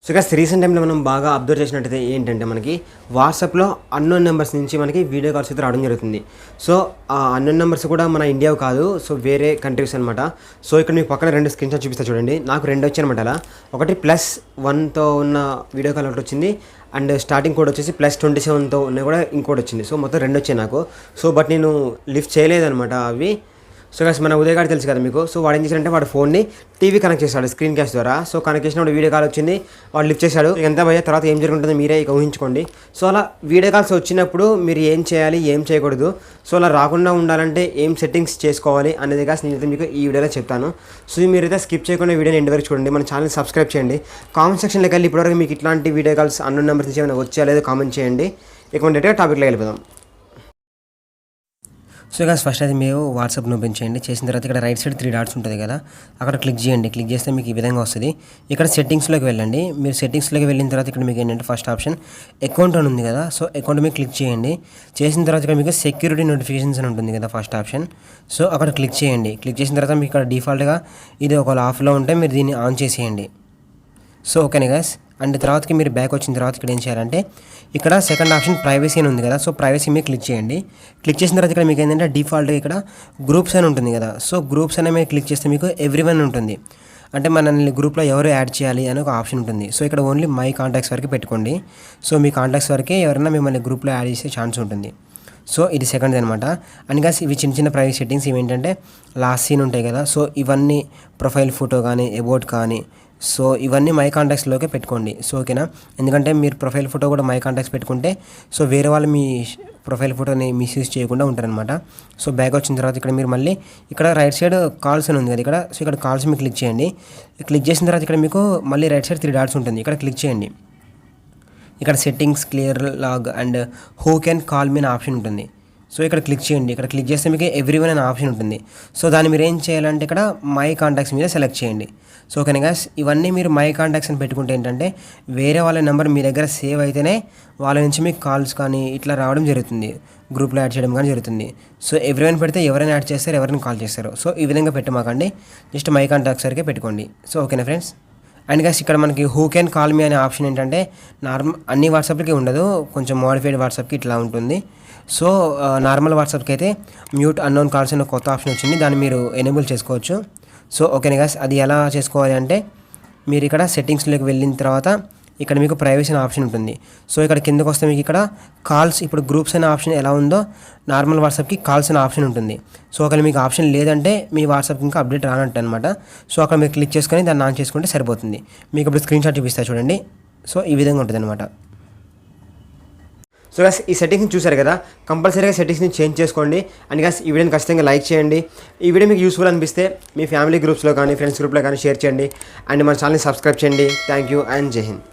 So guys recent టైంలో మనం బాగా అబ్జర్వ్ చేసినట్టయితే ఏంటంటే మనకి వాట్సాప్లో అన్నోన్ నెంబర్స్ నుంచి మనకి వీడియో కాల్స్ అయితే రావడం జరుగుతుంది. సో ఆ అన్నోన్ నెంబర్స్ కూడా మన ఇండియా కాదు, సో వేరే కంట్రీస్ అనమాట. సో ఇక్కడ మీకు పక్కన 2 స్క్రీన్ షాట్ చూపిస్తా చూడండి. నాకు 2 వచ్చాయి అనమాట. అలా ఒకటి +1తో ఉన్న వీడియో కాల్ ఒకటి వచ్చింది, అండ్ స్టార్టింగ్ కోడ్ వచ్చేసి +27తో ఉన్న కూడా ఇంకోటి వచ్చింది. సో మొత్తం 2 వచ్చాయి నాకు. సో బట్ నేను లిఫ్ట్ చేయలేదనమాట అవి. సో గైస్ మన ఉదయ్ గారు తెలుసు కదా మీకు. సో వాడు ఏం చేశాడంటే వాడు ఫోన్ని టీవీ కనెక్ట్ చేశాడు స్క్రీన్ క్యాష్ ద్వారా. సో కనెక్ట్ చేసినప్పుడు వీడియో కాల్ వచ్చింది, వాడు లిఫ్ట్ చేశాడు. ఎంత భయ తర్వాత ఏం జరుగుతుందో మీరే ఇక ఊహించుకోండి. సో అలా వీడియో కాల్స్ వచ్చినప్పుడు మీరు ఏం చేయాలి, ఏం చేయకూడదు, సో అలా రాకుండా ఉండాలంటే ఏం సెట్టింగ్స్ చేసుకోవాలి అనేది కాస్త నేనైతే మీకు ఈ వీడియోలో చెప్తాను. సో మీరైతే స్కిప్ చేయకుండా వీడియోని ఎండ్ వరకు చూడండి. మన ఛానల్ సబ్స్క్రైబ్ చేయండి. కామెంట్ సెక్షన్లోకి వెళ్ళి ఇప్పటివరకు మీకు ఇట్లాంటి వీడియో కాల్స్ అన్నోన్ నెంబర్స్ నుంచి ఏమైనా వచ్చా లేదో కామెంట్ చేయండి. ఇక డైరెక్ట్గా టాపిక్లోకి వెళ్ళిపోదాం. సో గైస్ ఫస్ట్ అయితే మీరు వాట్సాప్ని ఓపెన్ చేయండి. చేసిన తర్వాత ఇక్కడ రైట్ సైడ్ 3 డాట్స్ ఉంటుంది కదా, అక్కడ క్లిక్ చేయండి. క్లిక్ చేస్తే మీకు ఈ విధంగా వస్తుంది. ఇక్కడ సెట్టింగ్స్లోకి వెళ్ళండి. మీరు సెట్టింగ్స్లోకి వెళ్ళిన తర్వాత ఇక్కడ మీకు ఏంటంటే ఫస్ట్ ఆప్షన్ అకౌంట్ అని ఉంది కదా. సో అకౌంట్ మీద క్లిక్ చేయండి. చేసిన తర్వాత ఇక్కడ మీకు సెక్యూరిటీ నోటిఫికేషన్స్ అని ఉంటుంది కదా ఫస్ట్ ఆప్షన్. సో అక్కడ క్లిక్ చేయండి. క్లిక్ చేసిన తర్వాత మీకు ఇక్కడ డిఫాల్ట్గా ఇది ఒక ఆఫ్లో ఉంటే మీరు దీన్ని ఆన్ చేసేయండి. సో ఓకేనా గైస్. అండ్ తర్వాతకి మీరు బ్యాక్ వచ్చిన తర్వాత ఇక్కడ ఏం చేయాలంటే ఇక్కడ సెకండ్ ఆప్షన్ ప్రైవసీ అని ఉంది కదా. సో ప్రైవసీ మీద క్లిక్ చేయండి. క్లిక్ చేసిన తర్వాత ఇక్కడ మీకు ఏంటంటే డిఫాల్ట్గా ఇక్కడ గ్రూప్స్ అని ఉంటుంది కదా. సో గ్రూప్స్ అనే మీద క్లిక్ చేస్తే మీకు ఎవ్రీవన్ ఉంటుంది. అంటే మనల్ని గ్రూప్లో ఎవరు యాడ్ చేయాలి అని ఒక ఆప్షన్ ఉంటుంది. సో ఇక్కడ ఓన్లీ మై కాంటాక్ట్స్ వరకు పెట్టుకోండి. సో మీ కాంటాక్ట్స్ వరకే ఎవరైనా మిమ్మల్ని గ్రూప్లో యాడ్ చేసే ఛాన్స్ ఉంటుంది. సో ఇది సెకండ్ అనమాట. అండ్ గాస్ ఇవి చిన్న చిన్న ప్రైవసీ సెట్టింగ్స్. ఇవి ఏంటంటే లాస్ట్ సీన్ ఉంటాయి కదా. సో ఇవన్నీ ప్రొఫైల్ ఫోటో కానీ అబౌట్ కానీ, సో ఇవన్నీ మై కాంటాక్ట్స్లోకే పెట్టుకోండి. సో ఓకేనా. ఎందుకంటే మీరు ప్రొఫైల్ ఫోటో కూడా మై కాంటాక్ట్స్ పెట్టుకుంటే సో వేరే వాళ్ళు మీ ప్రొఫైల్ ఫోటోని మిస్యూజ్ చేయకుండా ఉంటారనమాట. సో బ్యాక్ వచ్చిన తర్వాత ఇక్కడ మీరు మళ్ళీ ఇక్కడ రైట్ సైడ్ కాల్స్ అని ఉంది కదా ఇక్కడ. సో ఇక్కడ కాల్స్ మీద క్లిక్ చేయండి. క్లిక్ చేసిన తర్వాత ఇక్కడ మీకు మళ్ళీ రైట్ సైడ్ 3 డాట్స్ ఉంటుంది. ఇక్కడ క్లిక్ చేయండి. ఇక్కడ settings, clear log and who can call me అనే ఆప్షన్ ఉంటుంది. సో ఇక్కడ క్లిక్ చేయండి. ఇక్కడ క్లిక్ చేస్తే మీకు ఎవ్రీవన్ అనే ఆప్షన్ ఉంటుంది. సో దాన్ని మీరు ఏం చేయాలంటే ఇక్కడ మై కాంటాక్ట్స్ మీద సెలెక్ట్ చేయండి. సో ఓకేనా గైస్. ఇవన్నీ మీరు మై కాంటాక్ట్స్ అని పెట్టుకుంటే ఏంటంటే వేరే వాళ్ళ నెంబర్ మీ దగ్గర సేవ్ అయితేనే వాళ్ళ నుంచి మీకు కాల్స్ కానీ ఇట్లా రావడం జరుగుతుంది, గ్రూప్లో యాడ్ చేయడం కానీ జరుగుతుంది. సో ఎవ్రీవన్ పెడితే ఎవరైనా యాడ్ చేస్తారు, ఎవరైనా కాల్ చేస్తారు. సో ఈ విధంగా పెట్టమాకండి, జస్ట్ మై కాంటాక్ట్స్ వరకే పెట్టుకోండి. సో ఓకేనా ఫ్రెండ్స్. అండ్ గైస్ ఇక్కడ మనకి హూ కెన్ కాల్ మీ అనే ఆప్షన్ ఏంటంటే అన్ని వాట్సాప్కి ఉండదు, కొంచెం మోడిఫైడ్ వాట్సాప్కి ఇట్లా ఉంటుంది. సో నార్మల్ వాట్సాప్కి అయితే మ్యూట్ అన్నోన్ కాల్స్ అనే కొత్త ఆప్షన్ వచ్చింది, దాన్ని మీరు ఎనేబుల్ చేసుకోవచ్చు. సో ఓకేనా గైస్. అది ఎలా చేసుకోవాలి అంటే మీరు ఇక్కడ సెట్టింగ్స్లోకి వెళ్ళిన తర్వాత ఇక్కడ మీకు ప్రైవసీ అనే ఆప్షన్ ఉంటుంది. సో ఇక్కడ కిందకు వస్తే మీకు ఇక్కడ కాల్స్, ఇప్పుడు గ్రూప్స్ అనే ఆప్షన్ ఎలా ఉందో నార్మల్ వాట్సాప్కి కాల్స్ అనే ఆప్షన్ ఉంటుంది. సో అక్కడ మీకు ఆప్షన్ లేదంటే మీ వాట్సాప్కి ఇంకా అప్డేట్ రానట్టు అనమాట. సో అక్కడ మీరు క్లిక్ చేసుకొని దాన్ని ఆన్ చేసుకుంటే సరిపోతుంది. మీకు ఇప్పుడు స్క్రీన్ షాట్ చూపిస్తా చూడండి. సో ఈ విధంగా ఉంటుంది అనమాట. సో గైస్ ఈ సెట్టింగ్స్ని చూసారు కదా, కంపల్సరీగా సెట్టింగ్స్ని చేంజ్ చేసుకోండి. అండ్ గైస్ ఈ వీడియోని ఖచ్చితంగా లైక్ చేయండి. ఈ వీడియో మీకు యూస్ఫుల్ అనిపిస్తే మీ ఫ్యామిలీ గ్రూప్స్లో కానీ ఫ్రెండ్స్ గ్రూప్లో కానీ షేర్ చేయండి. అండ్ మన ఛానల్ని సబ్స్క్రైబ్ చేయండి. థ్యాంక్ యూ అండ్ జై హింద్.